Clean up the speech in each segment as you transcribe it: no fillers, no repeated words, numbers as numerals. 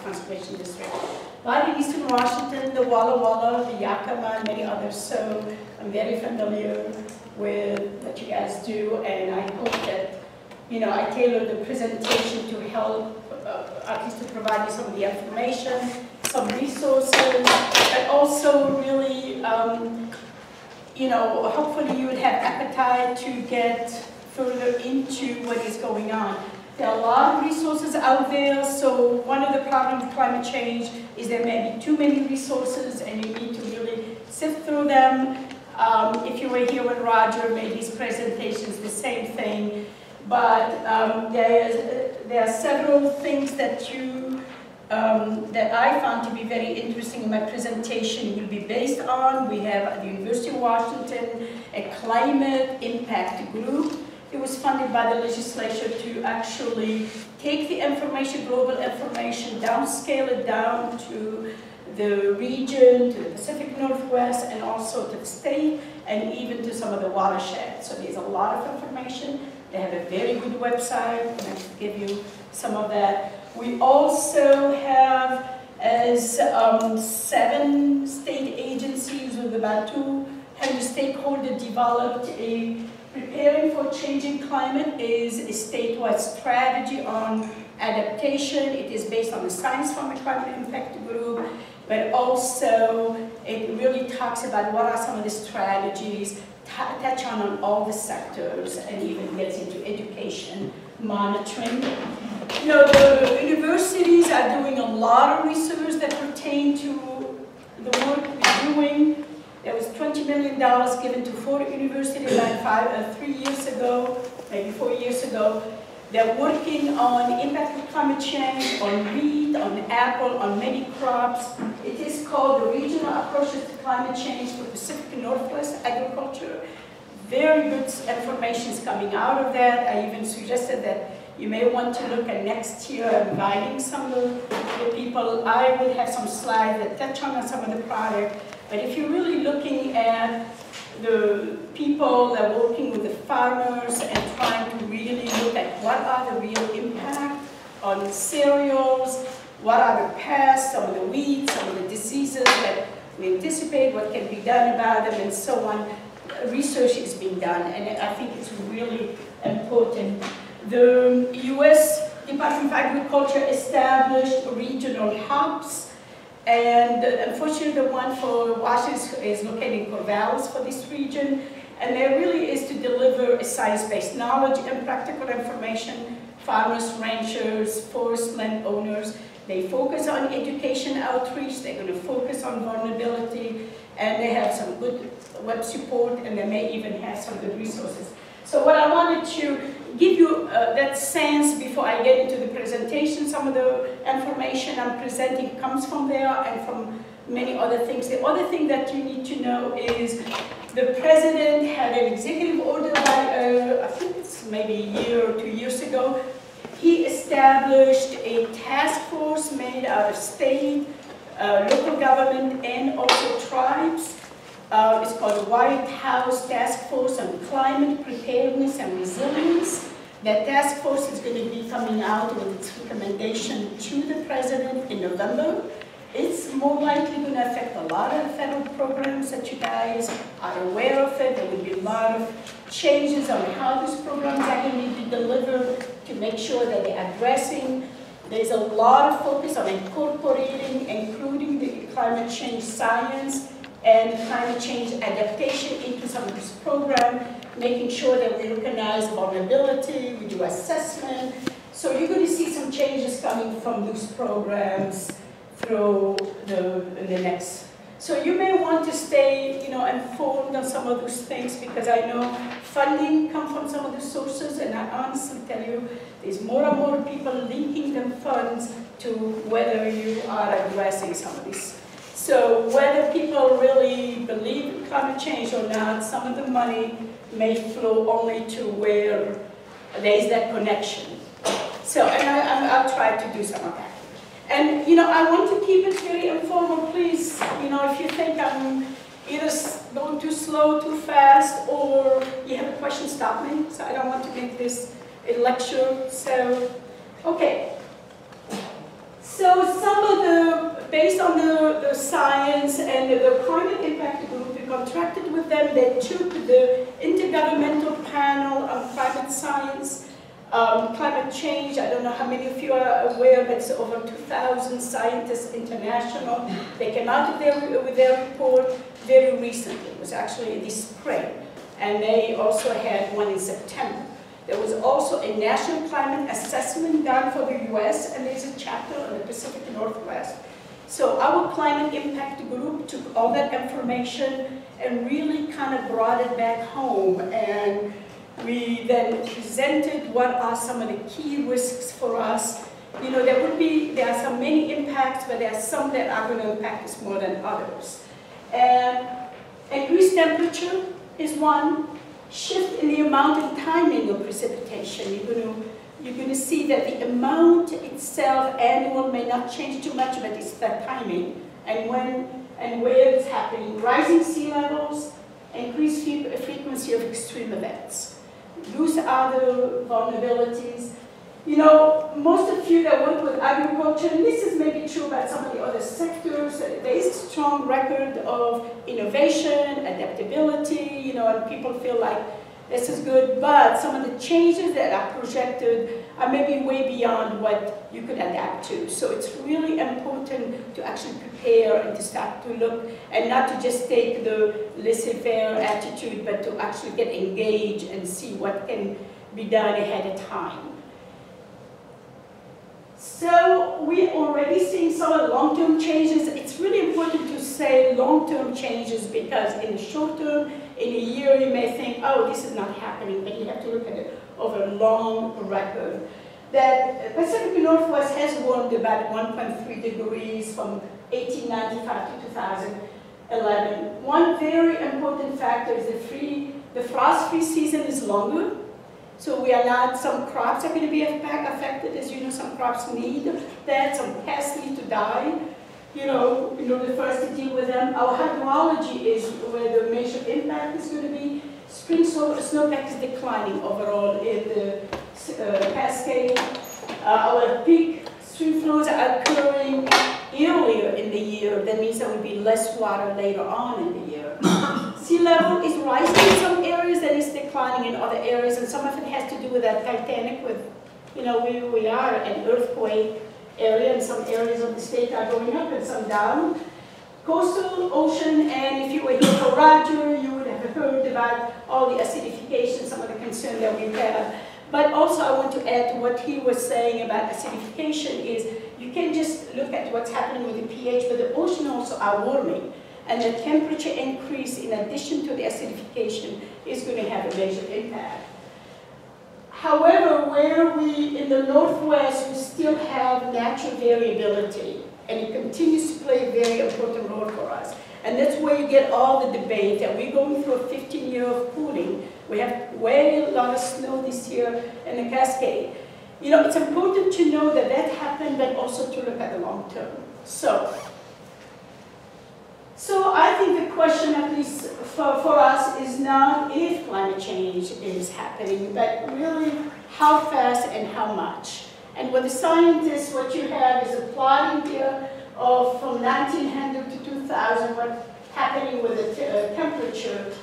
Conservation District. But in Eastern Washington, the Walla Walla, the Yakima, and many others. So I'm very familiar with what you guys do, and I hope that, you know, I tailor the presentation to help, at least to provide you some of the information, some resources, and also really, you know, hopefully you would have appetite to get further into what is going on. There are a lot of resources out there, so one of the problems with climate change is there may be too many resources and you need to really sift through them. If you were here when Roger made his presentations, the same thing. But there are several things that that I found to be very interesting in my presentation. It will be based on, we have at the University of Washington a climate impact group. It was funded by the legislature to actually take the information, global information, downscale it down to the region, to the Pacific Northwest, and also to the state, and even to some of the watersheds. So there's a lot of information. They have a very good website, and I can give you some of that. We also have, as 7 state agencies with about 200 stakeholders, developed a Preparing for Changing Climate is a statewide strategy on adaptation. It is based on the Science from the Climate Impact Group, but also it really talks about what are some of the strategies, touch on all the sectors, and even gets into education, monitoring. You know, the universities are doing a lot of research that pertain to the work we're doing. There was $20 million given to 4 universities about 3 years ago, maybe 4 years ago. They're working on the impact of climate change, on wheat, on apple, on many crops. It is called the Regional Approaches to Climate Change for Pacific Northwest Agriculture. Very good information is coming out of that. I even suggested that you may want to look at next year, inviting some of the people. I will have some slides that touch on some of the product. But if you're really looking at the people that are working with the farmers and trying to really look at what are the real impact on cereals, what are the pests, some of the weeds, some of the diseases that we anticipate, what can be done about them, and so on, research is being done, and I think it's really important. The U.S. Department of Agriculture established regional hubs, and unfortunately the one for Washington is located in Corvallis for this region, and there really is to deliver a science-based knowledge and practical information. Farmers, ranchers, forest landowners, they focus on education outreach, they're going to focus on vulnerability, and they have some good web support, and they may even have some good resources. So what I wanted to give you that sense before I get into the presentation, some of the information I'm presenting comes from there and from many other things. The other thing that you need to know is the president had an executive order by, I think it's maybe a year or 2 years ago. He established a task force made out of state, local government, and also tribes. It's called the White House Task Force on Climate Preparedness and Resilience. That task force is going to be coming out with its recommendation to the president in November. It's more likely going to affect a lot of the federal programs that you guys are aware of it. There will be a lot of changes on how these programs are going to be delivered to make sure that they're addressing. There's a lot of focus on incorporating, including the climate change science and climate change adaptation into some of this program, making sure that we recognize vulnerability, we do assessment. So you're going to see some changes coming from those programs through the next. So you may want to stay, informed on some of those things, because I know funding comes from some of the sources, and I honestly tell you, there's more and more people linking them funds to whether you are addressing some of these. So whether people really believe in climate change or not, some of the money may flow only to where there is that connection. So, and I'll try to do some of that. And, I want to keep it very informal, please. If you think I'm either going too slow, too fast, or you have a question, stop me. So I don't want to make this a lecture. So, okay. So some based on the science and the climate impact group, we contracted with them. They took the Intergovernmental Panel on Climate Science, Climate Change. I don't know how many of you are aware, but it's over 2,000 scientists international. They came out with their report very recently. It was actually this spring. And they also had one in September. There was also a national climate assessment done for the US, and there's a chapter on the Pacific Northwest. So our climate impact group took all that information and really kind of brought it back home. And we then presented what are some of the key risks for us. You know, there are so many impacts, but there are some that are going to impact us more than others. And increased temperature is one. Shift in the amount and timing of precipitation. You're going to see that the amount itself, annual, may not change too much, but it's the timing and when and where it's happening. Rising sea levels, increased frequency of extreme events. Those are the vulnerabilities. You know, most of you that work with agriculture, and this is maybe true about some of the other sectors, there is a strong record of innovation, adaptability, you know, and people feel like this is good, but some of the changes that are projected are maybe way beyond what you could adapt to. So it's really important to actually prepare and to start to look, and not to just take the laissez-faire attitude, but to actually get engaged and see what can be done ahead of time. So we're already seeing some of the long-term changes. It's really important to say long-term changes because in the short term, in a year, you may think, oh, this is not happening, but you have to look at it over a long record. That Pacific Northwest has warmed about 1.3 degrees from 1895 to 2011. One very important factor is the frost-free season is longer. So we are not, some crops are going to be affected. As you know, some crops need that, some pests need to die. You know, in order for us to deal with them. Our hydrology is where the major impact is going to be. Spring snowpack is declining overall in the Cascade. Our peak stream flows are occurring earlier in the year. That means there will be less water later on in the year. Sea level is rising in some areas and is declining in other areas, and some of it has to do with that Titanic with, you know, we are an earthquake area, and some areas of the state are going up and some down. Coastal ocean, and if you were here for Roger, you would have heard about all the acidification, some of the concern that we have. But also I want to add to what he was saying about acidification is you can just look at what's happening with the pH, but the ocean also are warming. And the temperature increase in addition to the acidification is going to have a major impact. However, where we, in the Northwest, we still have natural variability, and it continues to play a very important role for us. And that's where you get all the debate that we're going through a 15-year of cooling. We have way a lot of snow this year in the Cascade. You know, it's important to know that that happened, but also to look at the long term. So I think the question, at least for us, is not if climate change is happening, but really how fast and how much. And with the scientists, what you have is a plotting here of from 1900 to 2000, what's happening with the temperature,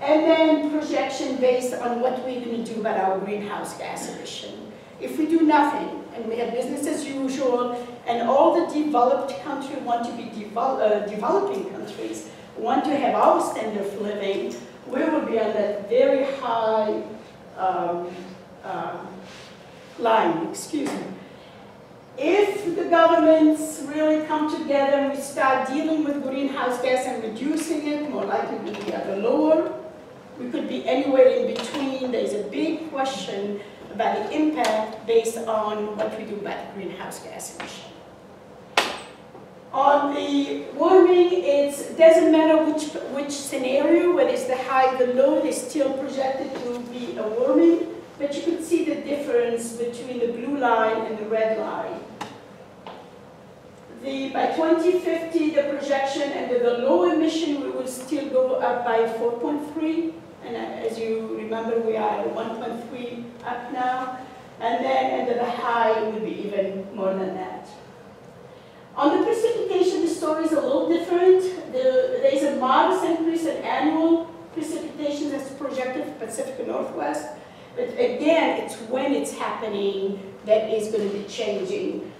and then projection based on what we're going to do about our greenhouse gas emission. If we do nothing, and we have business as usual, and all the developed countries want to be developing countries, want to have our standard of living, we will be on that very high line, excuse me. If the governments really come together and we start dealing with greenhouse gas and reducing it, more likely we'll be at the lower. We could be anywhere in between. There's a big question about the impact based on what we do about the greenhouse gas emission. On the warming, it doesn't matter which scenario, whether it's the high, the low, it's still projected to be a warming, but you could see the difference between the blue line and the red line. By 2050, the projection and the low emission, we will still go up by 4.3. And as you remember, we are at 1.3 up now. And then under the high, it will be even more than that. On the precipitation story is a little different. There's a modest increase in annual precipitation that's projected for Pacific Northwest. But again, it's when it's happening that is going to be changing.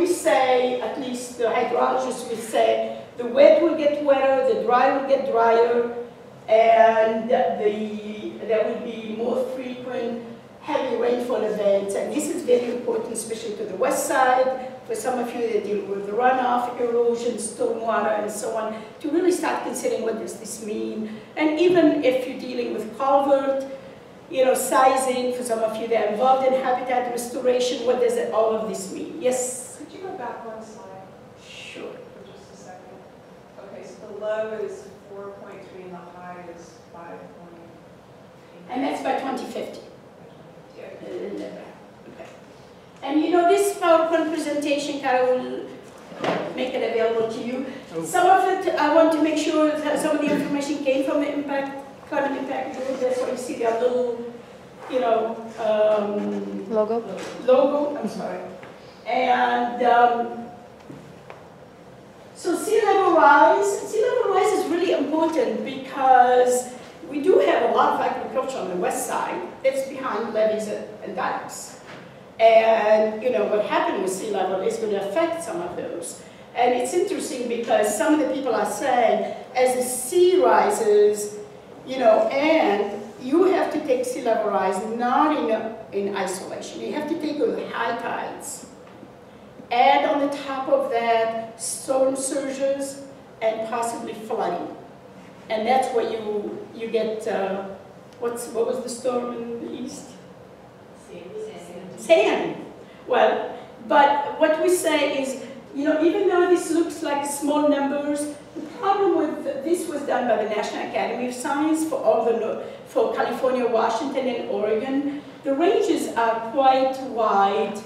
We say, at least the hydrologists will say, the wet will get wetter, the dry will get drier, and there will be more frequent heavy rainfall events. And this is very important, especially to the west side, for some of you that deal with runoff, erosion, stormwater, and so on, to really start considering what does this mean. And even if you're dealing with culvert, sizing, for some of you that are involved in habitat restoration, what does all of this mean? Yes? Could you go back one slide? Sure. For just a second. Okay, so the low is 4.3 and the high is 5.8. And that's by 2050. Yeah. Okay. And this PowerPoint presentation, Carol will make it available to you. Some of it, I want to make sure that some of the information came from the climate impact group. That's why you see their little, logo. I'm sorry. And so sea level rise is really important because we do have a lot of agriculture on the west side. It's behind levees and dikes. And what happened with sea level is going to affect some of those. And it's interesting because some of the people are saying, as the sea rises, and you have to take sea level rise not in isolation. You have to take the high tides. Add on the top of that storm surges and possibly flooding. And that's where you get, what was the storm in the east? Sand. Well, but what we say is, even though this looks like small numbers, the problem with this was done by the National Academy of Science for California, Washington, and Oregon. The ranges are quite wide,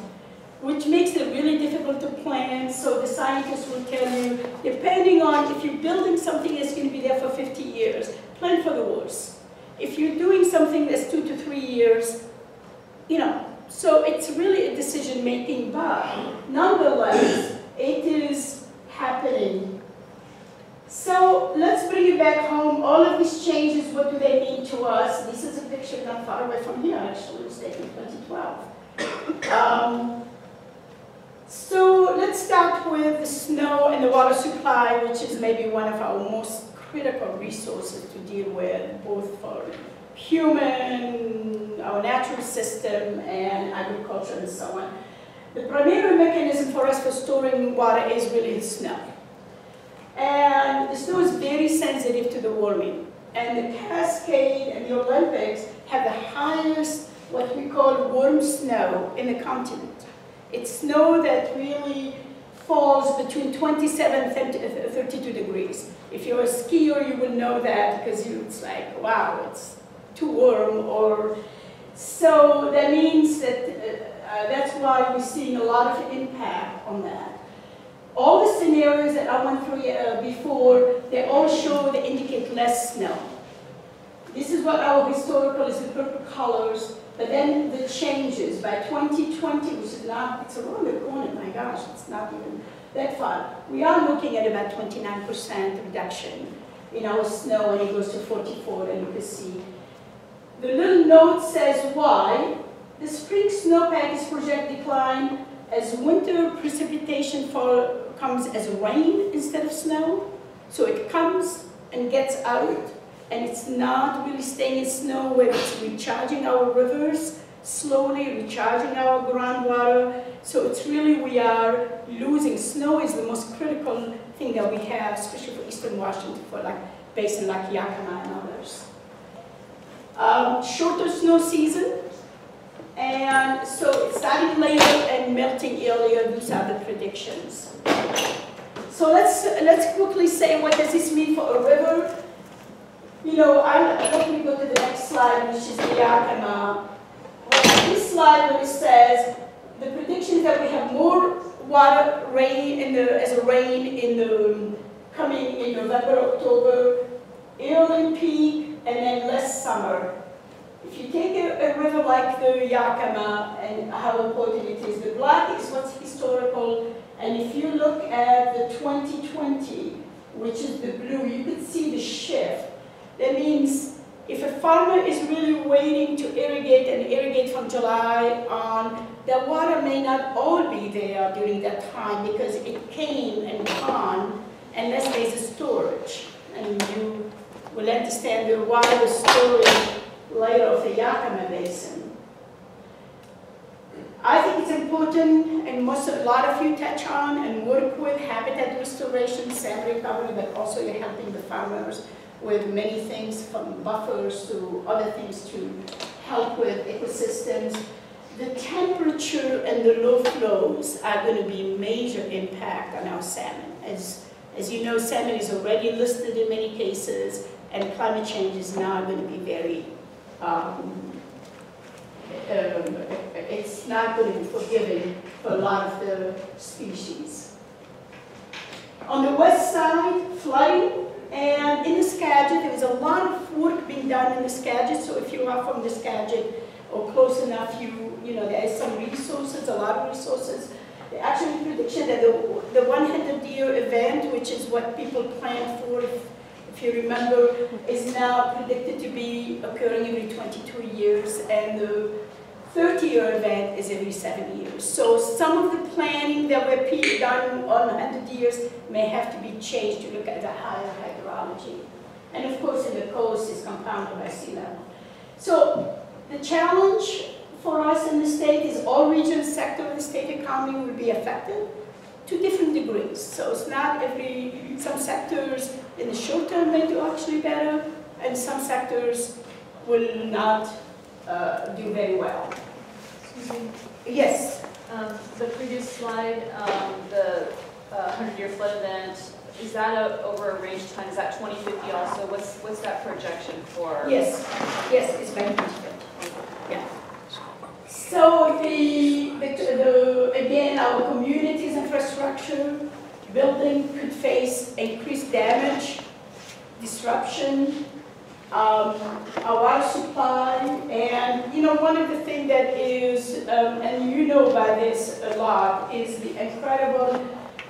which makes it really difficult to plan. So the scientists will tell you, depending on if you're building something that's going to be there for 50 years, plan for the worst. If you're doing something that's 2 to 3 years, so it's really a decision-making, but nonetheless, it is happening. So let's bring it back home. All of these changes, what do they mean to us? This is a picture not far away from here, actually. It was taken in 2012. So let's start with the snow and the water supply, which is maybe one of our most critical resources to deal with, both for human, our natural system, and agriculture, and so on. The primary mechanism for us for storing water is really the snow. And the snow is very sensitive to the warming. And the Cascade and the Olympics have the highest, what we call warm snow in the continent. It's snow that really falls between 27 and 32 degrees. If you're a skier, you will know that because it's like, wow, it's too warm. So that means that that's why we're seeing a lot of impact on that. All the scenarios that I went through before, they all they indicate less snow. This is what our historical is, the purple colors, but then the changes. By 2020, which is not, it's around the corner, my gosh, it's not even that far. We are looking at about 29% reduction in our snow, and it goes to 44, and you can see. The little note says why. The spring snowpack is projected decline as winter precipitation comes as rain instead of snow. So it comes and gets out, and it's not really staying in snow where it's recharging our rivers, slowly recharging our groundwater. So it's really, we are losing. Snow is the most critical thing that we have, especially for Eastern Washington, for like basin like Yakima and others. Shorter snow season. And so it's starting later and melting earlier. These are the predictions. So let's quickly say, what does this mean for a river? Let me go to the next slide, which is the Yakima. This slide, when it says the prediction is that we have more water rain coming in November, October, early peak, and then less summer. If you take a river like the Yakima and how important it is, the black is what's historical, and if you look which is the blue, you could see the shift. That means if a farmer is really waiting to irrigate and irrigate from July on, the water may not all be there during that time because it came and gone unless there's a storage. And you will understand the water storage layer of the Yakima Basin. I think it's important, and a lot of you touch on and work with habitat restoration, sand recovery, but also you're helping the farmers with many things from buffers to other things to help with ecosystems. The temperature and the low flows are going to be a major impact on our salmon. As you know, salmon is already listed in many cases, and climate change is now going to be very it's not going to be forgiving for a lot of the species. On the west side, flooding, and in the Skagit, there is a lot of work being done in the Skagit, so if you are from the Skagit or close enough, you know, there is some resources, a lot of resources. The actual prediction that the 100-year event, which is what people plan for, if you remember, is now predicted to be occurring every 22 years, and the 30-year event is every 7 years. So some of the planning that were done on 100 years may have to be changed to look at the higher hydrology. And of course, in the coast is compounded by sea level. So the challenge for us in the state is all regional sector of the state economy will be affected to different degrees. So it's not some sectors in the short term may do actually better, and some sectors will not do very well. Excuse me. Yes. The previous slide, the 100-year flood event, is that over a range of time? Is that 2050 also? What's that projection for? Yes. Yes, it's by 2050. Yeah. So again, our communities infrastructure building could face increased damage, disruption, our water supply, and you know, one of the things that is, and you know about this a lot, is the incredible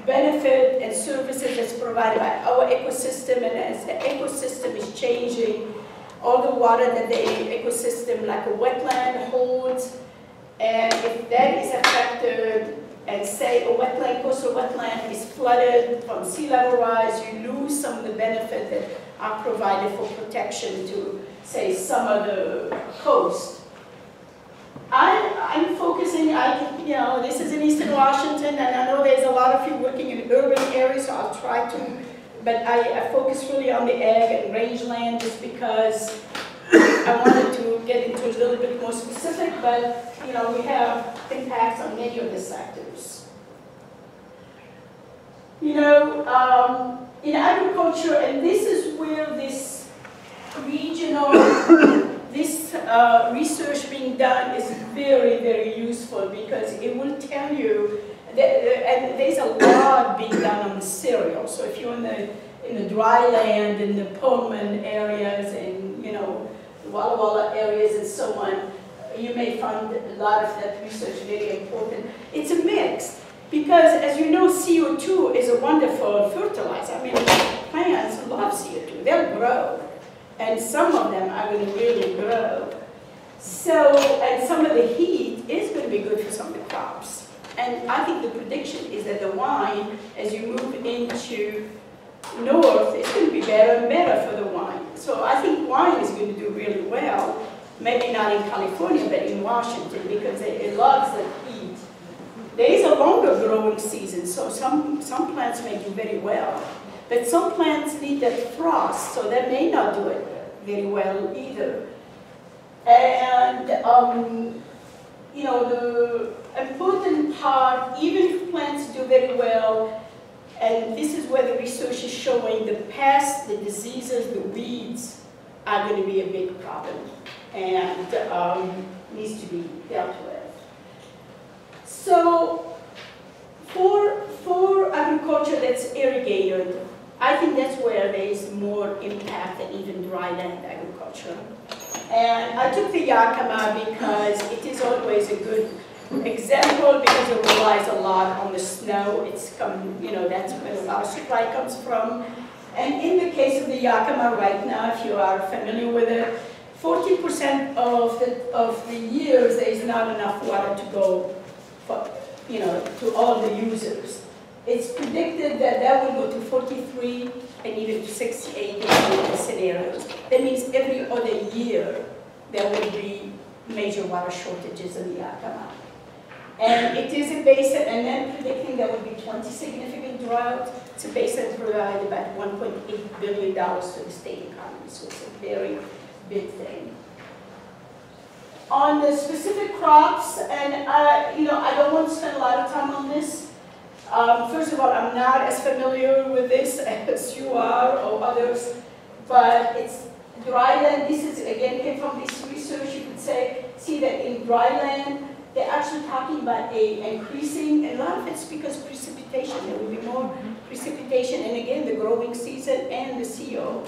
benefit and services that's provided by our ecosystem. And as the ecosystem is changing, all the water that the ecosystem, like a wetland, holds, and if that is affected, and say a wetland, coastal wetland is flooded from sea level rise, you lose some of the benefit that are provided for protection to, say, some of the coast. I'm focusing, you know, this is in Eastern Washington, and I know there's a lot of you working in urban areas, so I'll try to, but I focus really on the ag and rangeland just because I wanted to get into a little bit more specific, but you know, we have impacts on many of the sectors. You know, in agriculture, and this is where this regional, this research being done is very, very useful because it will tell you that, and there's a lot being done on the cereal. So if you're in the dry land, in the Pullman areas, and you know, the Walla Walla areas and so on, you may find a lot of that research very important. It's a mix, because as you know, CO2 is a wonderful fertilizer. I mean, plants love CO2, they'll grow, and some of them are going to really grow. So, and some of the heat is going to be good for some of the crops. And I think the prediction is that the wine, as you move into north, it's going to be better and better for the wine. So I think wine is going to do really well. Maybe not in California, but in Washington, because it loves the heat. There is a longer growing season, so some plants may do very well. But some plants need that frost, so they may not do it very well either. And, you know, the important part, even if plants do very well, and this is where the research is showing the pests, the diseases, the weeds are going to be a big problem and needs to be dealt with. So for agriculture that's irrigated, I think that's where there is more impact than even dry land agriculture. And I took the Yakima because it is always a good example because it relies a lot on the snow. It's you know, that's where a lot of supply comes from. And in the case of the Yakima right now, if you are familiar with it, 40% of the years there is not enough water to go for, to all the users. It's predicted that that will go to 43 and even to 68 in scenarios. That means every other year there will be major water shortages in the Yakima. And it is a basin, and then predicting there will be 20 significant droughts. It's a basin that provides about $1.8 billion to the state economy, so it's a very big thing. On the specific crops, and I don't want to spend a lot of time on this. First of all, I'm not as familiar with this as you are or others, but it's dryland. This is, again, came from this research. You could see that in dryland, they're actually talking about increasing, and a lot of it's because precipitation. There will be more precipitation, and again, the growing season and the CO.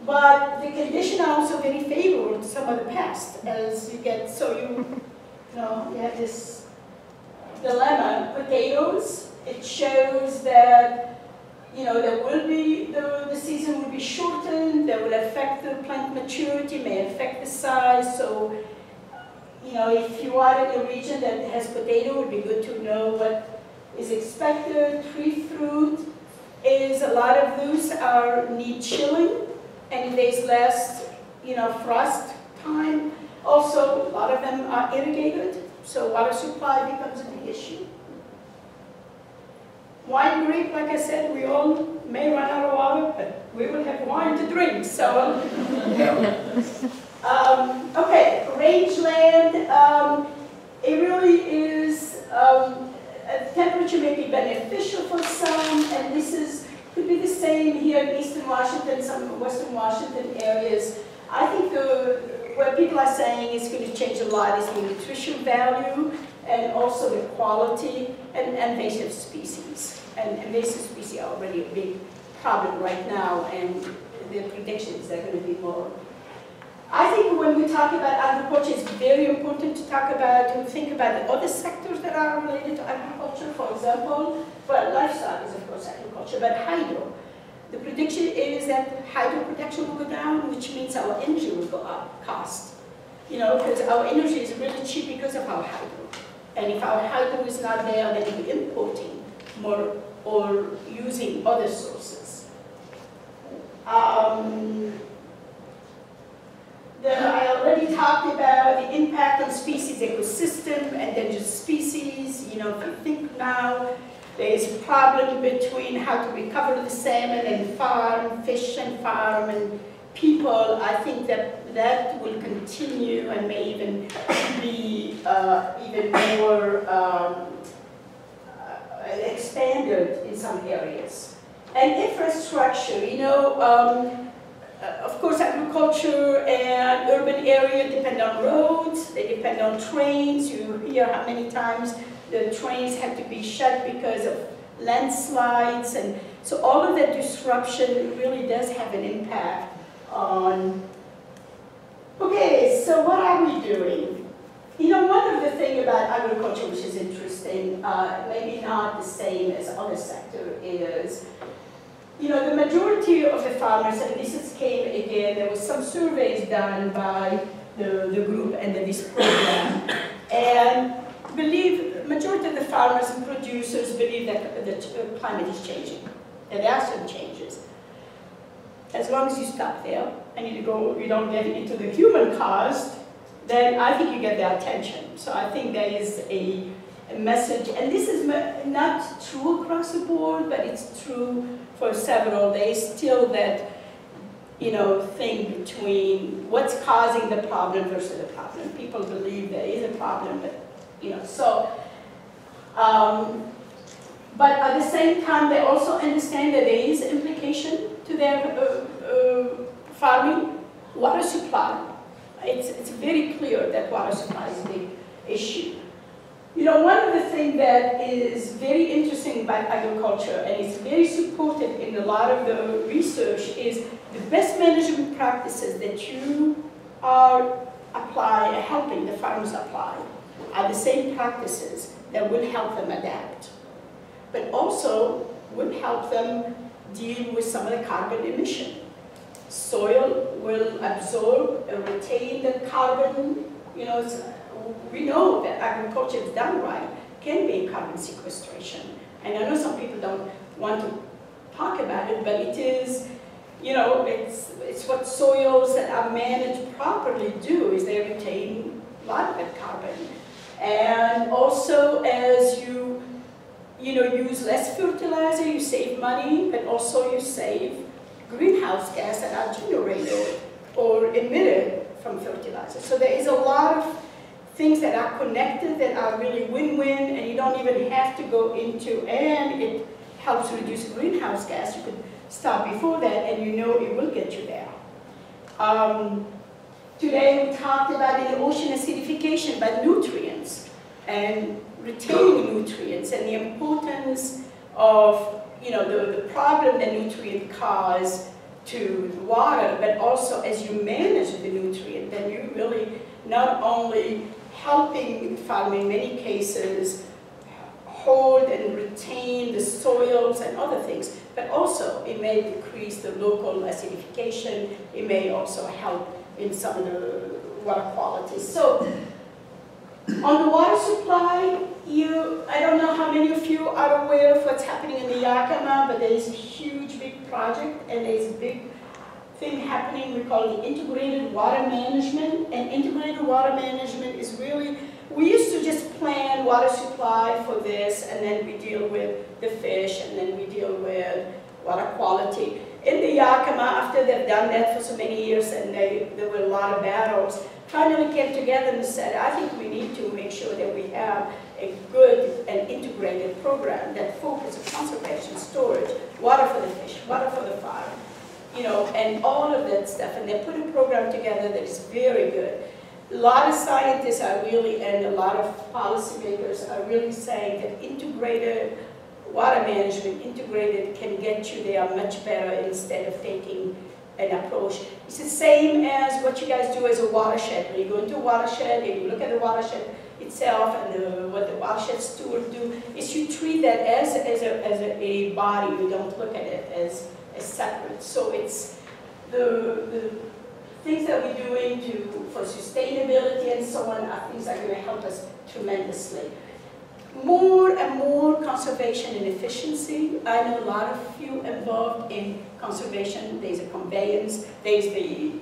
But the conditions are also very favorable to some of the pests, as you get, you have this dilemma. Potatoes, it shows that, there will be, the season will be shortened, that will affect the plant maturity, may affect the size, so, if you are in a region that has potato, it would be good to know what is expected. Tree fruit is, a lot of those need chilling, and there's less, frost time. Also, a lot of them are irrigated, so water supply becomes a big issue. Wine grape, like I said, we all may run out of water, but we will have wine to drink, so. Okay, rangeland, it really is, temperature may be beneficial for some, and this could be the same here in Eastern Washington, some Western Washington areas. I think what people are saying is going to change a lot is the nutrition value and also the quality and invasive species. And invasive species are already a big problem right now, and the predictions are going to be more. I think when we talk about agriculture, it's very important to think about the other sectors that are related to agriculture, for example, but livestock is of course agriculture, but hydro. The prediction is that hydro production will go down, which means our energy will go up, cost. Because our energy is really cheap because of our hydro. And if our hydro is not there, then we'll be importing more or using other sources. I already talked about the impact on species ecosystem, endangered species. If you think now, there's a problem between how to recover the salmon and farm, fish and farm, and people. I think that will continue and may even be even more expanded in some areas. And infrastructure, of course, agriculture and urban area depend on roads, they depend on trains. You hear how many times the trains have to be shut because of landslides, and so all of that disruption really does have an impact on. Okay, so what are we doing? One of the things about agriculture which is interesting, maybe not the same as other sector, is the majority of the farmers, and this came again, there was some surveys done by the group and this program, and majority of the farmers and producers believe that the climate is changing, and there are some changes. As long as you stop there, and you don't get into the human cost, then I think you get their attention. So I think there is a message, and this is not true across the board, but it's true for several. There is still that, thing between what's causing the problem versus the problem. People believe there is a problem, but, so. But at the same time, they also understand that there is implication to their farming. Water supply. It's very clear that water supply is a big issue. One of the things that is very interesting about agriculture, and it's very supported in a lot of the research, is the best management practices that you are helping the farmers apply are the same practices that will help them adapt, but also will help them deal with some of the carbon emission. Soil will absorb and retain the carbon. You know, we know that agriculture, if done right, can be carbon sequestration. And I know some people don't want to talk about it, but it is, you know, it's what soils that are managed properly do, is they retain a lot of that carbon. And also, as you use less fertilizer, you save money, but also you save greenhouse gas that are generated or emitted from fertilizer. So there is a lot of things that are connected that are really win-win, and you don't even have to go into, and it helps reduce greenhouse gas. You could start before that, and you know it will get you there. Today we talked about in the ocean acidification, about nutrients and retaining nutrients and the importance of, you know, the problem that nutrient cause to the water, but also as you manage the nutrient, then you really not only helping farm in many cases hold and retain the soils and other things, but also it may decrease the local acidification. It may also help in some of the water quality. So on the water supply, I don't know how many of you are aware of what's happening in the Yakima, but there is a huge, big project, and there's a big thing happening we call the integrated water management. And integrated water management is really, we used to just plan water supply for this, and then we deal with the fish, and then we deal with water quality. In the Yakima, after they've done that for so many years, and there were a lot of battles, finally came together and said, I think we need to make sure that we have a good and integrated program that focuses on conservation, storage, water for the fish, water for the farm, you know, and all of that stuff. And they put a program together that is very good. A lot of scientists are really, and a lot of policymakers are really saying that integrated water management, integrated, can get you there much better instead of taking an approach. It's the same as what you guys do as a watershed. When you go into a watershed and you look at the watershed itself, and what the watershed stewards do is you treat that as a body. You don't look at it as separate. So it's the things that we're doing for sustainability and so on are things that are going to help us tremendously. More and more conservation and efficiency. I know a lot of you involved in conservation. There's a conveyance, there's the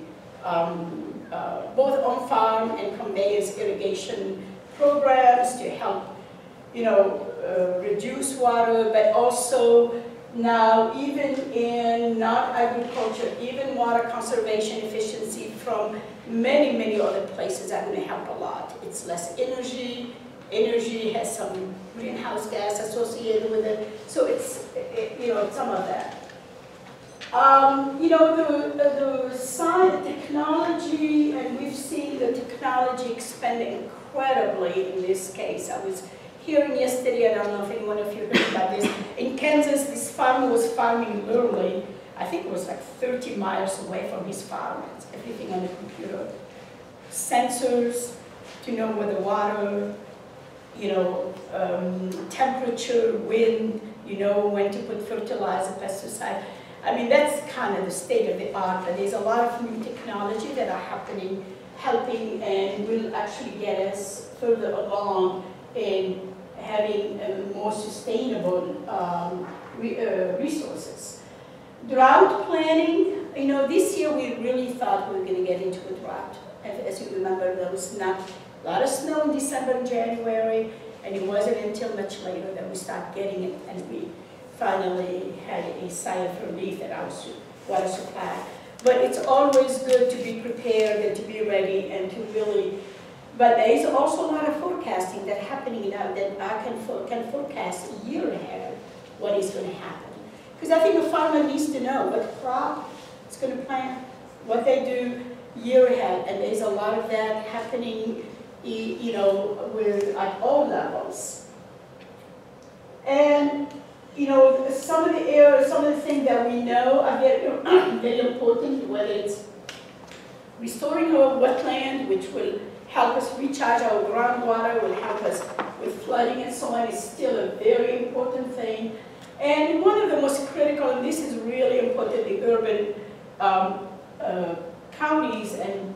both on-farm and conveyance irrigation programs to help, you know, reduce water, but also now even in non-agriculture, even water conservation efficiency from many, many other places are going to help a lot. It's less energy. Energy has some greenhouse gas associated with it, so it's, you know, some of that. You know, the science, technology, and we've seen the technology expand incredibly in this case. I was hearing yesterday, I don't know if anyone of you heard about this, in Kansas, this farmer was farming literally, I think it was like 30 miles away from his farm. It's everything on the computer. Sensors to know where the water, you know, temperature, wind, you know, when to put fertilizer, pesticide. I mean, that's kind of the state of the art, but there's a lot of new technology that are happening, helping, and will actually get us further along in having more sustainable resources. Drought planning, you know, this year we really thought we were going to get into a drought. As you remember, there was not a lot of snow in December and January, and it wasn't until much later that we started getting it, and we finally had a sigh of relief that our water supply. But it's always good to be prepared and to be ready and to really, but there is also a lot of forecasting that's happening now that I can forecast a year ahead what is going to happen. Because I think a farmer needs to know what crop it's going to plant, what they do year ahead, and there's a lot of that happening, you know, at all levels. And, you know, some of the areas, some of the things that we know are very, very important, whether it's restoring our wetland, which will help us recharge our groundwater, will help us with flooding and so on, is still a very important thing. And one of the most critical, and this is really important, the urban counties, and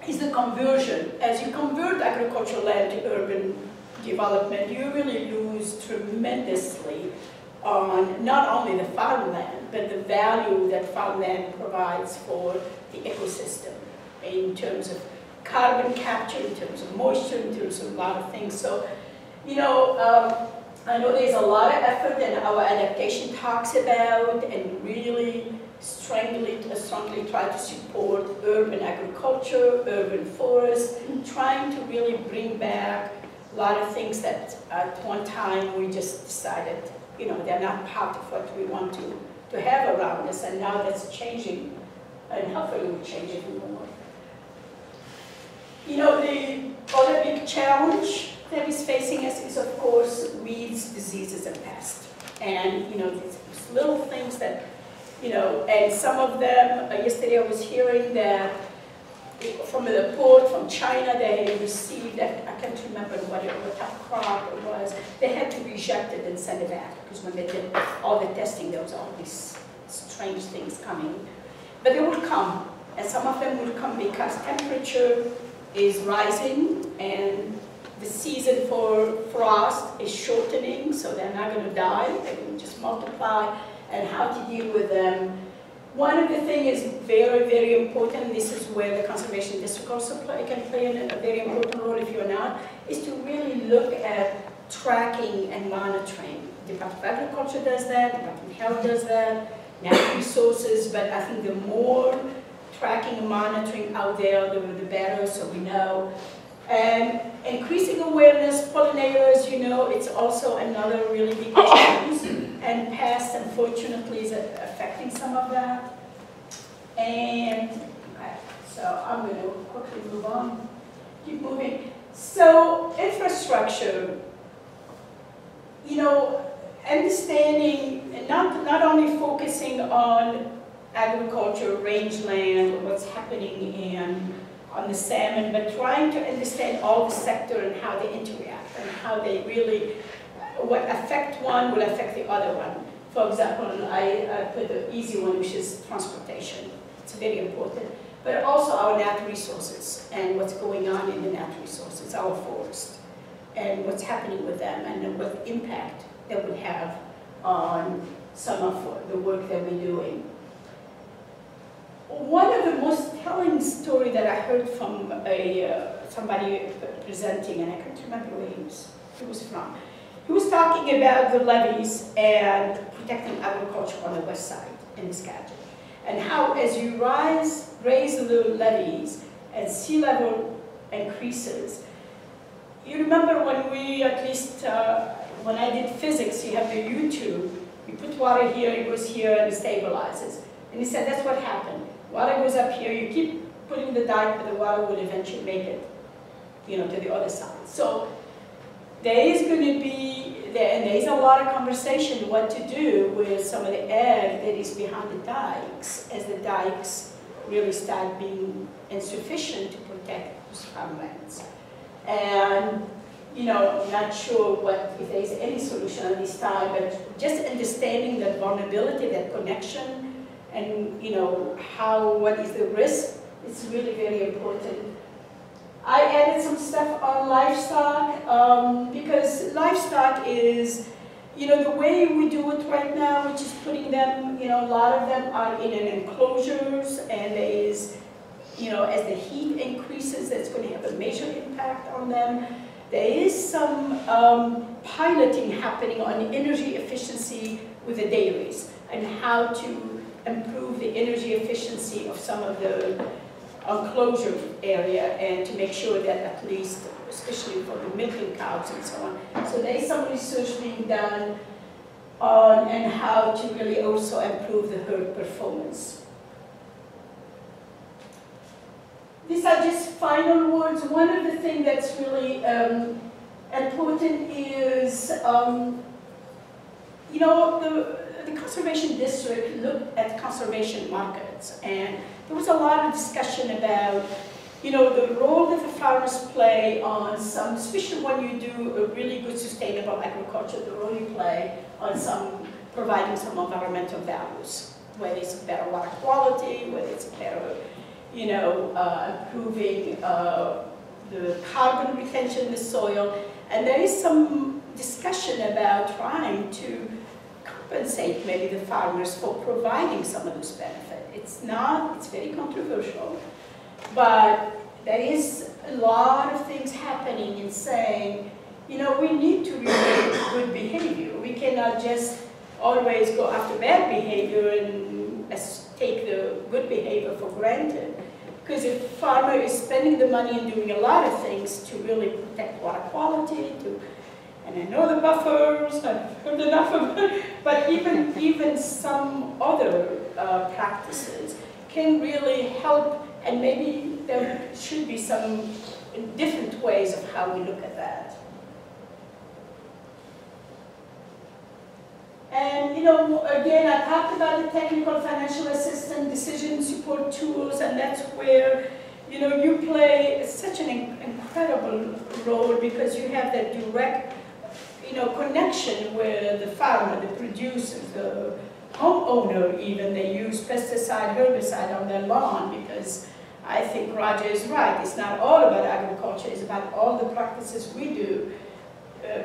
is the conversion. As you convert agricultural land to urban development, you really lose tremendously on not only the farmland, but the value that farmland provides for the ecosystem in terms of carbon capture, in terms of moisture, in terms of a lot of things. So, you know, I know there's a lot of effort and our adaptation talks about and really strongly try to support urban agriculture, urban forests, trying to really bring back a lot of things that at one time we just decided, you know, they're not part of what we want to have around us, and now that's changing, and hopefully will change even more. You know, the other big challenge that is facing us is, of course, weeds, diseases, and pests. And, you know, these little things that, you know, and some of them, yesterday I was hearing that from the port from China, they received, I can't remember what type of crop it was, they had to reject it and send it back, because when they did all the testing, there was all these strange things coming. But they will come, and some of them will come because temperature is rising, and the season for frost is shortening, so they're not going to die, they will just multiply, and how to deal with them. One of the things is very, very important, this is where the Conservation District also can play a very important role if you're not, is to really look at tracking and monitoring. The Department of Agriculture does that, the Department of Health does that, Natural Resources, but I think the more tracking and monitoring out there, the better, so we know. And increasing awareness, pollinators, you know, it's also another really big issue. And pests, unfortunately, is affecting some of that. And so I'm going to quickly move on, keep moving. So infrastructure, you know, understanding, and not only focusing on agriculture, rangeland, what's happening on the salmon, but trying to understand all the sector and how they interact and how they really, what affect one will affect the other one. For example, I put the easy one, which is transportation. It's very important. But also our natural resources and what's going on in the natural resources, our forest, and what's happening with them, and what impact that would have on some of the work that we're doing. One of the most telling story that I heard from somebody presenting, and I can't remember where he was from. He was talking about the levees and protecting agriculture on the west side in the Skagit, and how as you raise the levees and sea level increases. You remember when we, at least when I did physics, you have the U-tube, you put water here, it goes here, and it stabilizes. And he said that's what happened. Water goes up here, you keep putting the dike, but the water will eventually make it, you know, to the other side. So there is going to be, and there's a lot of conversation what to do with some of the ag that is behind the dikes, as the dikes really start being insufficient to protect those farmlands. And, you know, not sure if there's any solution at this time, but just understanding that vulnerability, that connection, and, you know, what is the risk, it's really very important. I added some stuff on livestock, because livestock is, you know, the way we do it right now, which is putting them, you know, a lot of them are in enclosures, and there is, you know, as the heat increases, that's going to have a major impact on them. There is some piloting happening on energy efficiency with the dairies, and how to improve the energy efficiency of some of the enclosure area, and to make sure that at least, especially for the milking cows and so on. So there is some research being done on and how to really also improve the herd performance. These are just final words. One of the things that's really important is, you know, the Conservation District looked at conservation markets, and there was a lot of discussion about, you know, the role that the farmers play on some, especially when you do a really good sustainable agriculture, the role you play on some, providing some environmental values, whether it's better water quality, whether it's better, you know, improving the carbon retention in the soil. And there is some discussion about trying to compensate maybe the farmers for providing some of this benefit. It's not, it's very controversial, but there is a lot of things happening in saying, you know, we need to reward good behavior. We cannot just always go after bad behavior and take the good behavior for granted. Because if a farmer is spending the money and doing a lot of things to really protect water quality, and I know the buffers, I've heard enough of it, but even some other practices can really help, and maybe there should be some different ways of how we look at that. And, you know, again, I talked about the technical financial assistance, decision support tools, and that's where, you know, you play such an incredible role because you have that direct, you know, connection with the farmer, the producers, the homeowner even. They use pesticide, herbicide on their lawn because I think Roger is right. It's not all about agriculture, it's about all the practices we do.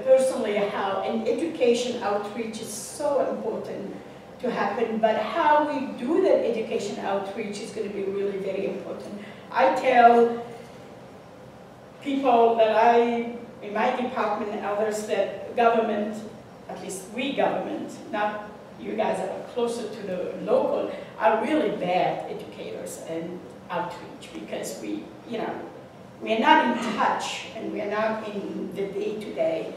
Personally, how and education outreach is so important to happen, but how we do that education outreach is going to be really very important. I tell people that in my department and others, that government, at least we government, not you guys that are closer to the local, are really bad educators and outreach because we, you know, we are not in touch and we are not in the day-to-day.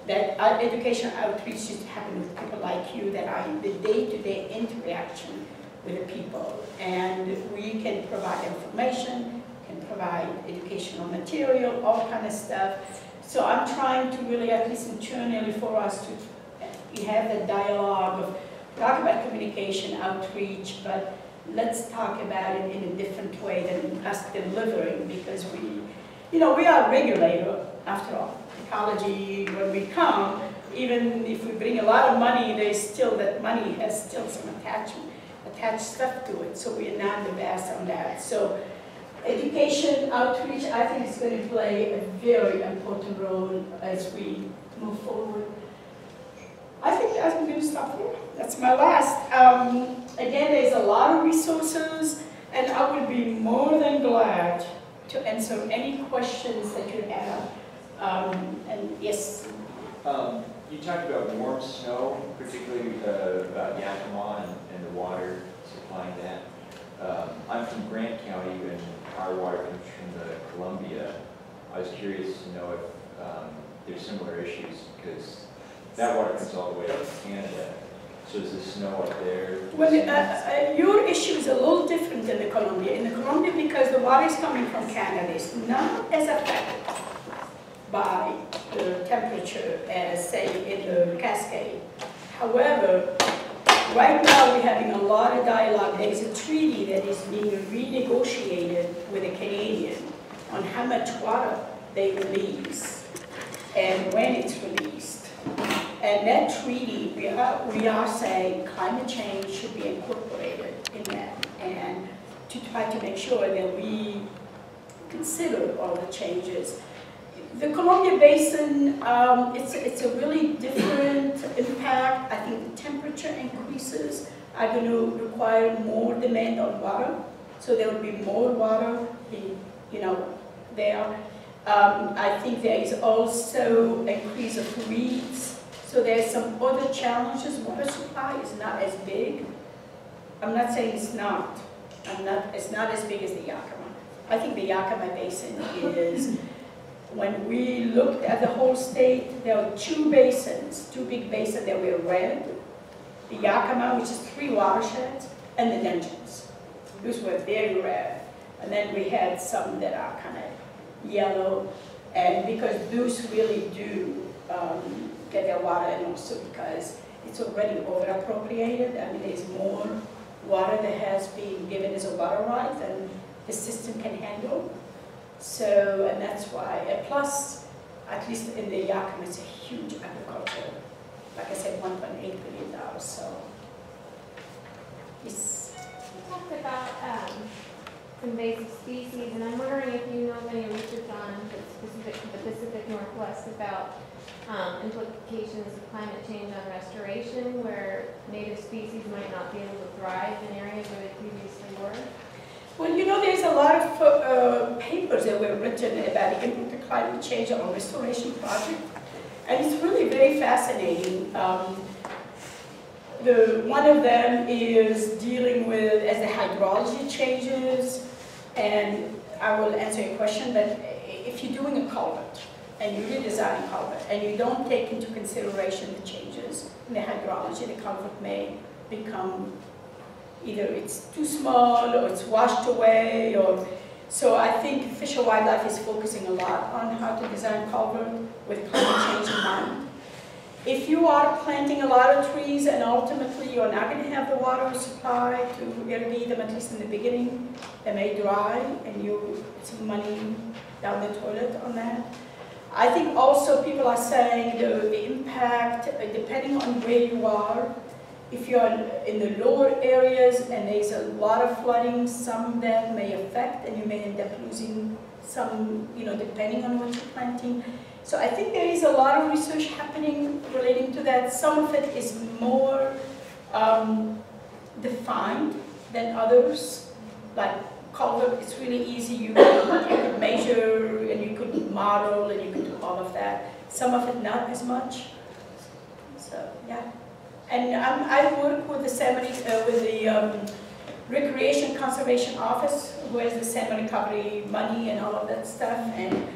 That our education outreach should happen with people like you that are in the day-to-day interaction with the people. And we can provide information, can provide educational material, all kind of stuff. So I'm trying to really, at least internally for us to have that dialogue of talk about communication, outreach, but let's talk about it in a different way than us delivering because we, you know, we are a regulator after all. Ecology, when we come, even if we bring a lot of money, there's still, that money has still some attached stuff to it, so we are not the best on that. So education, outreach, I think is going to play a very important role as we move forward. I think I'm going to stop here. That's my last. Again, there's a lot of resources, and I would be more than glad to answer any questions that you have. And yes. You talked about warm snow, particularly about Yakima and the water supplying that. I'm from Grant County, and our water comes from the Columbia. I was curious to know if there's similar issues because that water comes all the way up to Canada. So is the snow up there? Well, your issue is a little different than the Columbia. In the Columbia, because the water is coming from Canada, it's not as affected by the temperature as, say, in the Cascade. However, right now we're having a lot of dialogue. There is a treaty that is being renegotiated with the Canadian on how much water they release and when it's released. And that treaty, we are saying climate change should be incorporated in that, and to try to make sure that we consider all the changes. The Columbia Basin, it's a really different impact. I think the temperature increases are going to require more demand on water, so there will be more water, you know, there. I think there is also increase of weeds. So there's some other challenges. Water supply is not as big. I'm not saying it's not. It's not as big as the Yakima. I think the Yakima Basin is, when we looked at the whole state, there were two basins, two big basins that were red. The Yakima, which is 3 watersheds, and the Dungeons. Those were very red. And then we had some that are kind of yellow, and because those really do get their water, and also because it's already over-appropriated. I mean, there's more water that has been given as a water right than the system can handle. So, and that's why, and plus, at least in the Yakima, it's a huge agriculture. Like I said, $1.8 billion, so it's, You talked about invasive species, and I'm wondering if you know of any research on the Pacific Northwest about implications of climate change on restoration, where native species might not be able to thrive in areas where they previously were. well, you know, there's a lot of papers that were written about the impact of climate change on restoration project, and it's really very fascinating. One of them is dealing with as the hydrology changes, and I will answer your question, but if you're doing a culvert, and you redesign a culvert, and you don't take into consideration the changes in the hydrology, the culvert may become, either it's too small, or it's washed away, or, so I think Fish and Wildlife is focusing a lot on how to design culvert with climate change in mind. If you are planting a lot of trees and ultimately you're not going to have the water supply to irrigate them, at least in the beginning, they may dry and you put some money down the toilet on that. I think also people are saying the impact, depending on where you are, if you're in the lower areas and there's a lot of flooding, some that may affect and you may end up losing some, you know, depending on what you're planting. So I think there is a lot of research happening relating to that. Some of it is more defined than others. Like culvert, it's really easy. You could measure and you could model and you could do all of that. Some of it not as much. So yeah. And I work with the Recreation Conservation Office, who has the salmon recovery money and all of that stuff. And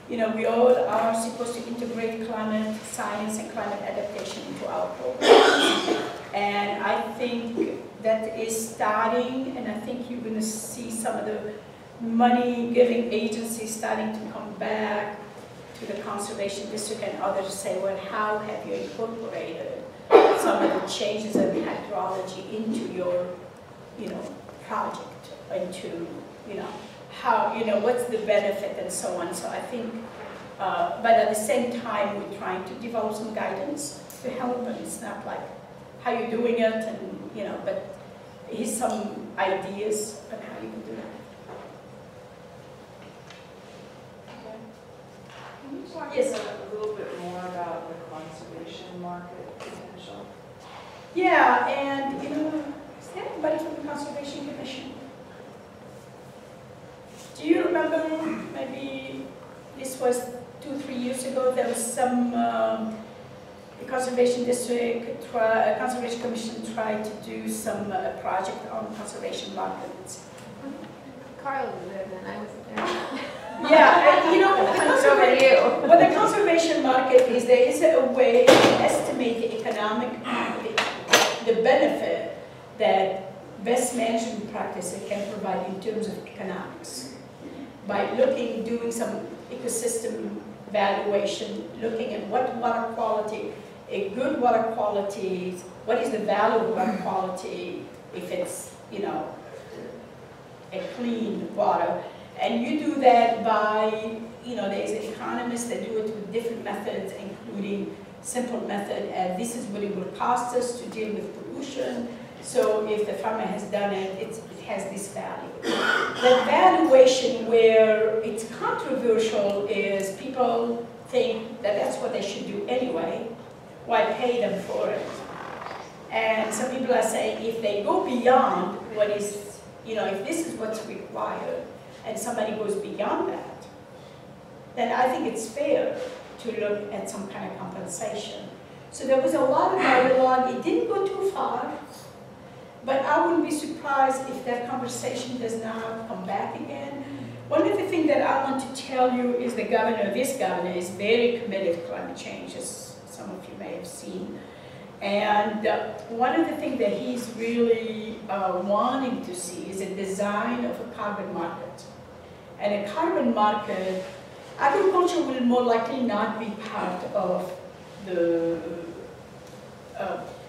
you know, we all are supposed to integrate climate science and climate adaptation into our programs. And I think that is starting, and I think you're going to see some of the money-giving agencies starting to come back to the Conservation District and others say, well, how have you incorporated some of the changes in hydrology into your, you know, project, into, you know, how, you know, what's the benefit and so on. So I think, but at the same time, we're trying to develop some guidance to help, and it's not like how you're doing it, and, you know, but here's some ideas on how you can do that. Can you talk Yes. a little bit more about the conservation market potential? Yeah, and, you know, is there anybody from the Conservation Commission? Do you remember, maybe this was 2-3 years ago, there was some, the Conservation District, Conservation Commission tried to do some project on conservation markets. Carla was there then, I wasn't there. Yeah, and you know, What the conservation market is, there is a way to estimate the economic, the benefit that best management practices can provide in terms of economics. By doing some ecosystem valuation, looking at what water quality, a good water quality, what is the value of water quality if it's, you know, a clean water. And you do that by, you know, there's economists that do it with different methods, including simple method, and this is what it will cost us to deal with pollution. So if the farmer has done it, it has this value. The valuation where it's controversial is people think that that's what they should do anyway. Why pay them for it? And some people are saying if they go beyond what is, you know, if this is what's required, and somebody goes beyond that, then I think it's fair to look at some kind of compensation. So there was a lot of dialogue. It didn't go too far, but I wouldn't be surprised if that conversation does not come back again. One of the things that I want to tell you is the governor, this governor, is very committed to climate change, as some of you may have seen. And one of the things that he's really wanting to see is a design of a carbon market. And a carbon market, agriculture will more likely not be part of the,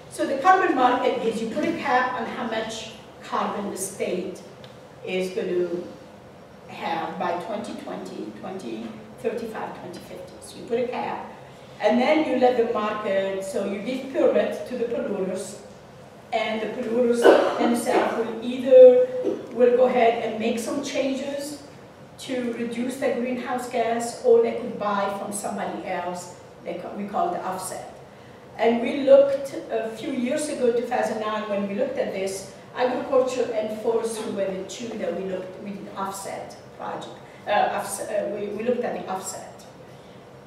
so the carbon market is you put a cap on how much carbon the state is going to have by 2020, 2035, 2050. So you put a cap, and then you let the market, so you give permit to the polluters, and the polluters themselves will go ahead and make some changes to reduce their greenhouse gas, or they could buy from somebody else. We call it the offset. And we looked a few years ago, 2009, when we looked at this, agriculture and forestry were the two that we did offset project. We looked at the offset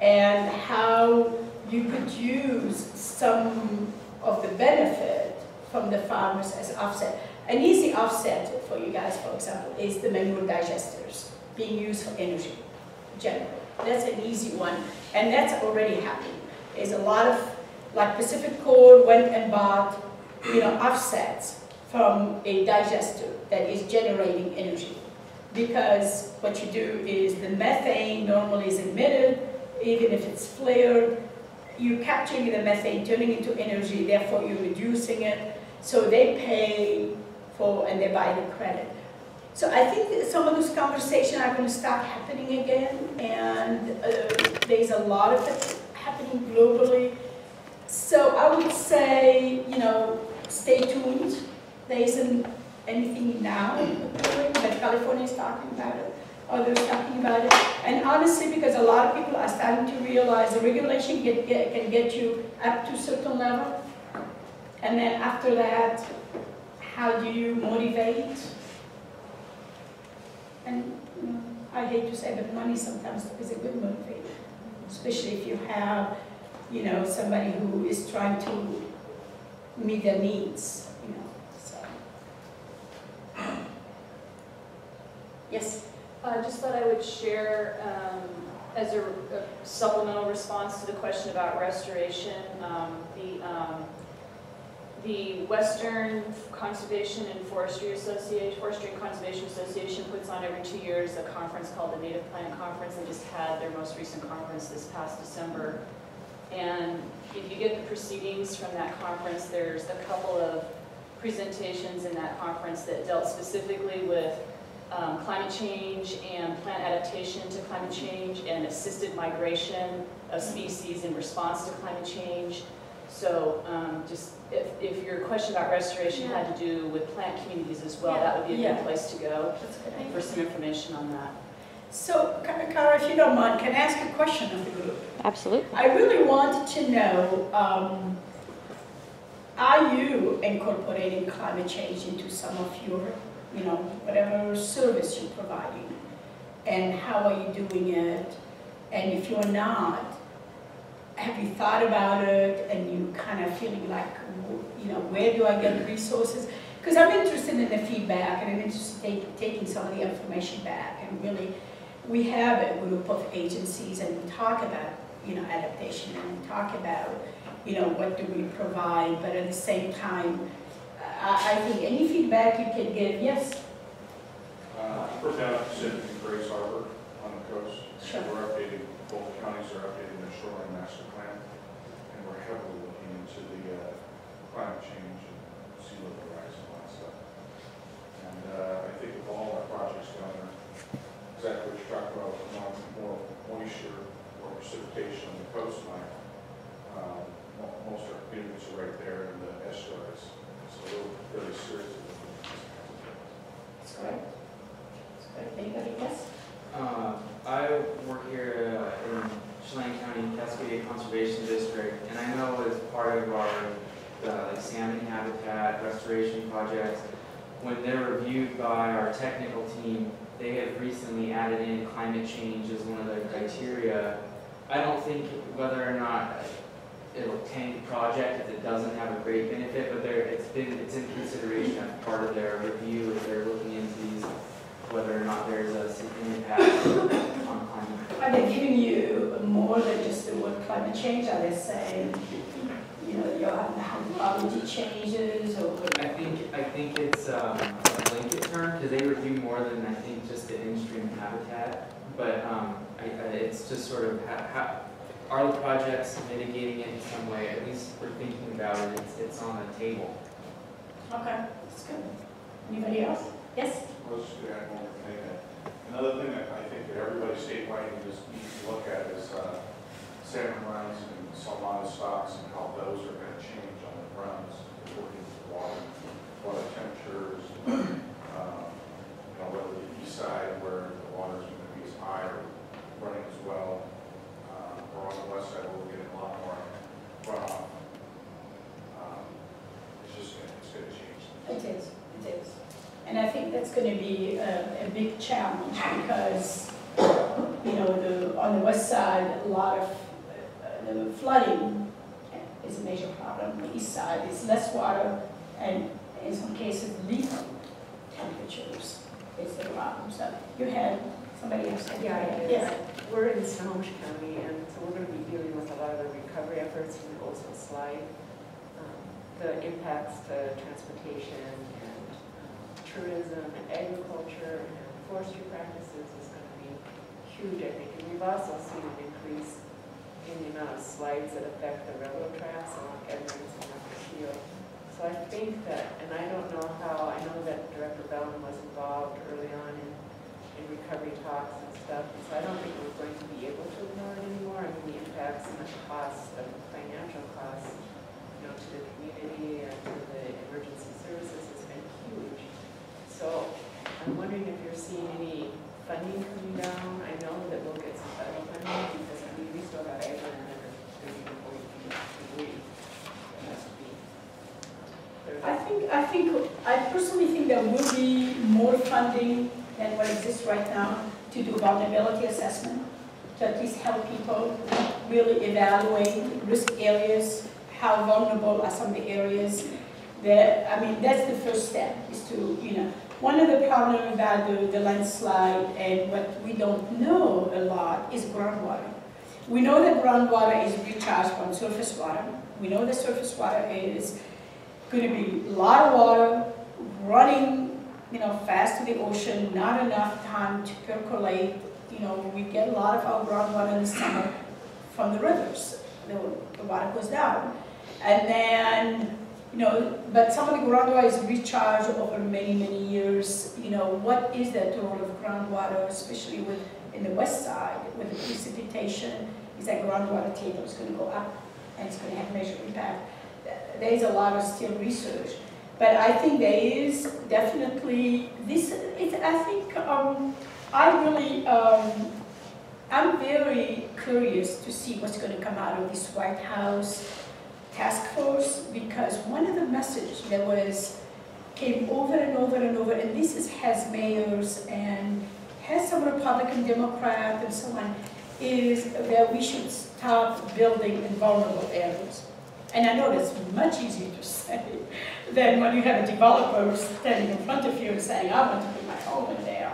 and how you could use some of the benefit from the farmers as offset. An easy offset for you guys, for example, is the manure digesters being used for energy, generally. That's an easy one, and that's already happening. There's a lot of, like Pacific Core went and bought, offsets from a digester that is generating energy. Because what you do is the methane normally is emitted, even if it's flared, you're capturing the methane, turning it into energy, therefore you're reducing it. So they pay for, and they buy the credit. So I think that some of those conversations are going to start happening again, and there's a lot of it happening globally. So I would say, stay tuned. There isn't anything now occurring, but California is talking about it, others talking about it. And honestly, because a lot of people are starting to realize the regulation can get you up to a certain level, and then after that, how do you motivate? And I hate to say, but money sometimes is a good motivator, especially if you have, somebody who is trying to meet their needs, so. Yes? I just thought I would share as a supplemental response to the question about restoration, the Western Conservation and Forestry and Conservation Association puts on every 2 years a conference called the Native Plant Conference. They just had their most recent conference this past December. And if you get the proceedings from that conference, there's a couple of presentations in that conference that dealt specifically with climate change and plant adaptation to climate change and assisted migration of species in response to climate change. So just if your question about restoration had to do with plant communities as well, that would be a good place to go for some information on that. So, Cara, if you don't mind, can I ask a question of the group? Absolutely. I really wanted to know, are you incorporating climate change into some of your, whatever service you're providing? And how are you doing it? And if you're not, have you thought about it and you kind of feeling like, where do I get resources? Because I'm interested in the feedback and I'm interested in taking some of the information back, and really, we have a group of agencies and we talk about, adaptation, and we talk about, what do we provide, but at the same time, I think any feedback you can give, yes? We're down at Pacific and Grace Harbor on the coast. Sure. We're updating, both counties are updating their shoreline master plan, and we're heavily looking into the climate change and sea level rise and all that stuff. And I think with all our projects down there, exactly what you're talking about, more moisture or precipitation on the coastline, most of our communities are right there in the estuaries, so we're really serious about this. That's great. That's great. Anybody else? I work here in Chelan County Cascadia Conservation District, and I know as part of our salmon habitat restoration projects, when they're reviewed by our technical team, they have recently added in climate change as one of the criteria. I don't think whether or not it'll tank the project if it doesn't have a great benefit, but it's in consideration as part of their review if they're looking into these, whether or not there's an impact on climate. Are they giving you more than just the word climate change? Are they saying, you'll have the hydrology changes, or? I think it's a blanket term, because they review more than, I think, just the in-stream habitat. But it's just sort of, are the projects mitigating it in some way? At least we're thinking about it, it's on the table. Okay, that's good. Anybody else? Yes? I was just going to add one more thing, that Another thing that I think that everybody statewide needs to look at is salmon runs and salmon stocks and how those are going to change on the runs according to water temperatures, whether the east side where the water is going to be as high or running as well, or on the west side where we're getting a lot more runoff. It's going to change. It is. And I think that's going to be a big challenge because, on the west side, a lot of the flooding is a major problem. The east side is less water, and in some cases, lethal temperatures is the problem. So you had somebody else. Yeah, we're in Snohomish County, and so we're going to be dealing with a lot of the recovery efforts from the Oldsmith slide, the impacts to transportation and tourism and agriculture and forestry practices is going to be huge, I think. And we've also seen an increase in the amount of slides that affect the railroad tracks along Edmonds and Montecito. So I think that, and I don't know how, I know that Director Bellman was involved early on in recovery talks and stuff, and so I don't think we're going to be able to ignore it anymore. I mean, the impacts and the costs, the financial costs, to the community and to the emergency services has been huge. So I'm wondering if you're seeing any funding coming down. I know that we'll get some federal funding because we still got Agri and then there's even $40 it has to be. I personally think there will be more funding than what exists right now to do vulnerability assessment, to at least help people really evaluate risk areas, how vulnerable are some of the areas. That's the first step, is to, one of the problems about the landslide and what we don't know a lot is groundwater. We know that groundwater is recharged from surface water. We know that surface water is going to be a lot of water running, fast to the ocean, not enough time to percolate. We get a lot of our groundwater in the summer from the rivers. The water goes down. And then, but some of the groundwater is recharged over many, many years. What is that role of groundwater, especially in the west side, with the precipitation? Is that groundwater table is going to go up, and it's going to have major impact. There is a lot of still research. But I think there is definitely this. I'm very curious to see what's going to come out of this White House task force, because one of the messages that came over and over and over, and has mayors and has some Republican, Democrat, and so on, is that we should stop building in vulnerable areas. And I know that's much easier to say than when you have a developer standing in front of you and saying, I want to put my home in there.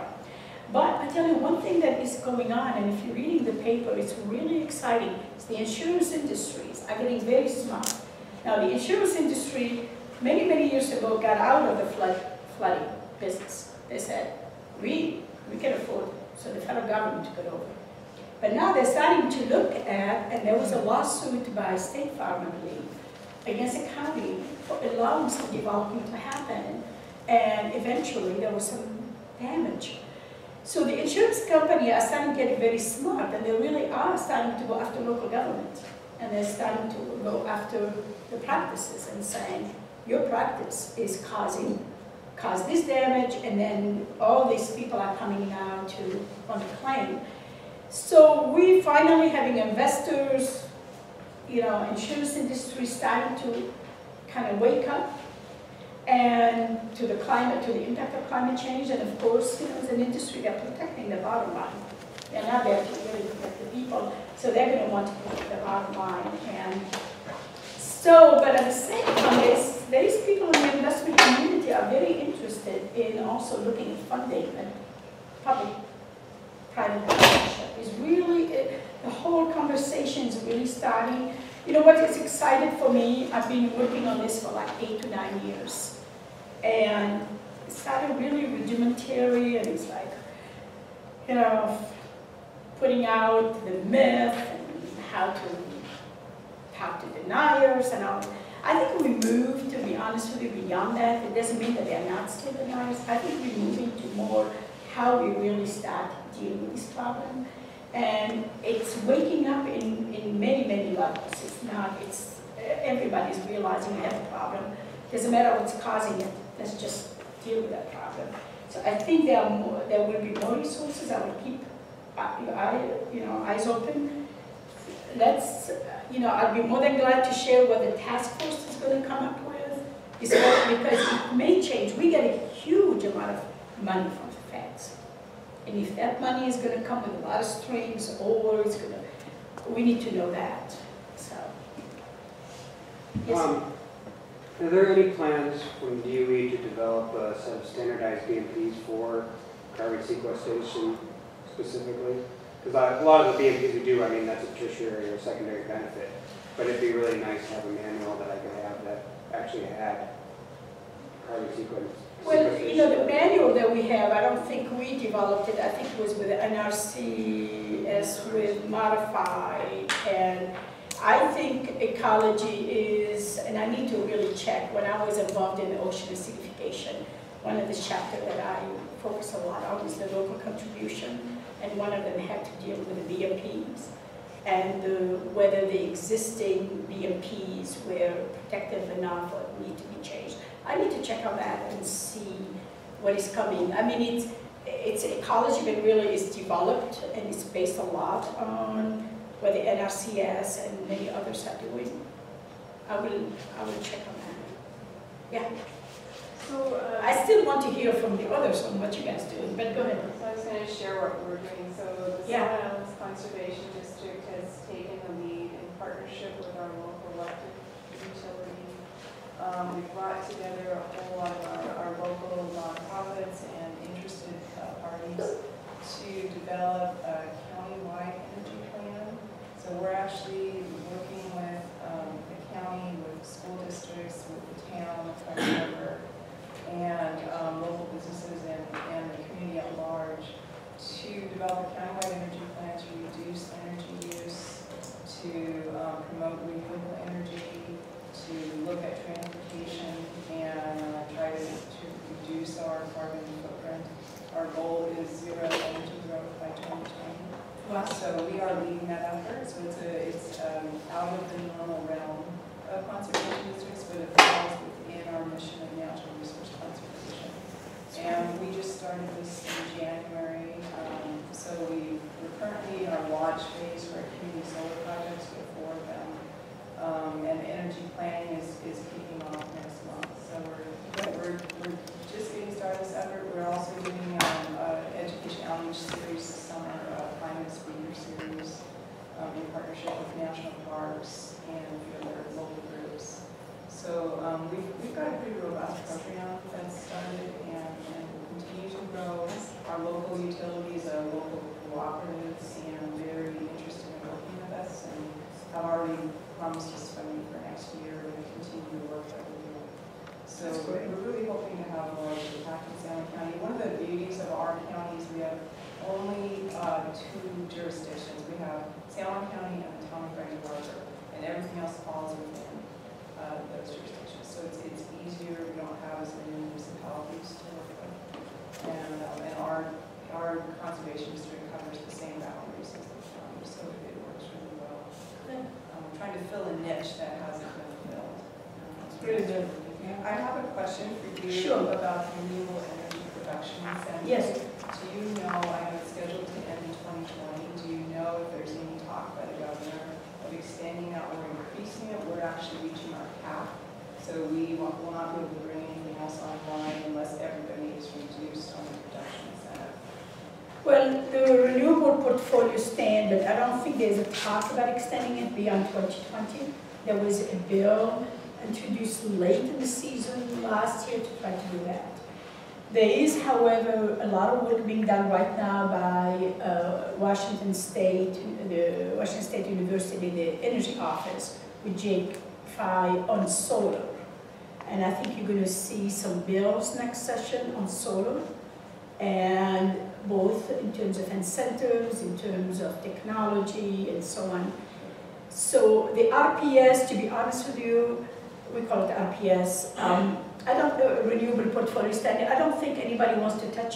But I tell you, one thing that is going on, and if you're reading the paper, it's really exciting. It's the insurance industries are getting very smart. Now, the insurance industry, many, many years ago, got out of the flooding business. They said, we can afford it, so the federal government took it over. But now they're starting to look at, and there was a lawsuit by State Farm, I believe, against a county for allowing some development to happen, and eventually there was some damage. So the insurance company are starting to get very smart, and they really are starting to go after local government, and they're starting to go after the practices and saying, your practice is caused this damage, and then all these people are coming now to want to claim. So we finally having investors, insurance industry starting to kind of wake up and to the climate, to the impact of climate change, and of course, as an industry, they're protecting the bottom line. They're not there to really protect the people, so they're going to want to protect the bottom line. And so, but at the same time, these people in the investment community are very interested in also looking at funding and public-private partnership. Is really, the whole conversation is really starting. What is exciting for me, I've been working on this for like 8 to 9 years. And it started really rudimentary, and it's like, putting out the myth and how to deniers and all. I think we moved, to be honest with you, beyond that. It doesn't mean that they're not still deniers. I think we're moving to more how we really start dealing with this problem. And it's waking up in many, many levels. It's not, it's, everybody's realizing we have a problem. Doesn't matter what's causing it, let's just deal with that problem. So I think there will be more resources. I will keep eyes open. Let's, I'll be more than glad to share what the task force is going to come up with. Because it may change. We get a huge amount of money from the feds. And if that money is going to come with a lot of strings, or it's going to, we need to know that. So, yes. Are there any plans from DOE to develop a set of standardized BMPs for carbon sequestration specifically? Because a lot of the BMPs we do, I mean, that's a tertiary or secondary benefit. But it'd be really nice to have a manual that I could have that actually had carbon sequestration. Well, the manual that we have, I don't think we developed it. I think it was with NRCS, with Modified, and I think ecology is, and I need to really check, when I was involved in the ocean acidification, one of the chapters that I focus a lot on is the local contribution, and one of them had to deal with the BMPs, and whether the existing BMPs were protective enough or need to be changed. I need to check on that and see what is coming. I mean, it's ecology that really is developed, and it's based a lot on what the NRCS and many others are doing. I will check on that. Yeah. So, I still want to hear from the others on what you guys do, but go ahead. So I was going to share what we're doing. So the Yeah. Salmon Islands Conservation District has taken the lead in partnership with our local electric utility. We've brought together a whole lot of our local nonprofits and interested parties to develop a county-wide energy plan. So we're actually working with the county, with school districts, with the town, with our member, and local businesses and the community at large to develop a county-wide energy plan to reduce energy use, to promote renewable energy, to look at transportation and try to reduce our carbon footprint. Our goal is zero energy growth by 2020. Wow. So we are leading that effort. So it's out of the normal realm of conservation districts, but it falls within our mission of natural resource conservation. And we just started this in January. So we're currently in our launch phase for our community solar projects with 4 of them. And energy planning is kicking off next month. So we're just getting started this effort. We're also doing education outreach series this summer, climate speaker series in partnership with national parks and a few other local groups. So we've got a pretty robust program that's started and will continue to grow. Our local utilities, our local cooperatives, and very interested in working with us and have already promised us funding for next year and continue the work that we're doing. So we're really hoping to have more impact in Salmon County. One of the beauties of our county is we have only 2 jurisdictions. We have Salmon County and the town of Grand Harbor, and everything else falls within those jurisdictions. So it's easier. We don't have as many municipalities to work with, and our conservation district covers the same boundaries as the county, so it works really well. Trying to fill a niche that hasn't been filled. Really good. I have a question for you Sure. about renewable energy production incentives. Yes. Do you know, I have it scheduled to end in 2020, do you know if there's any talk by the governor of extending that or increasing it? We're actually reaching our cap, so we will not be able to bring anything else online unless everybody is reduced on the production incentive. Well, the renewable portfolio standard, I don't think there's a talk about extending it beyond 2020. There was a bill introduced late in the season last year to try to do that. There is, however, a lot of work being done right now by Washington State, the Washington State University, the Energy Office, with Jake Fye on solar. And I think you're going to see some bills next session on solar, and both in terms of incentives, in terms of technology, and so on. So the RPS, to be honest with you, we call it RPS. I don't know, renewable portfolio standard. I don't think anybody wants to touch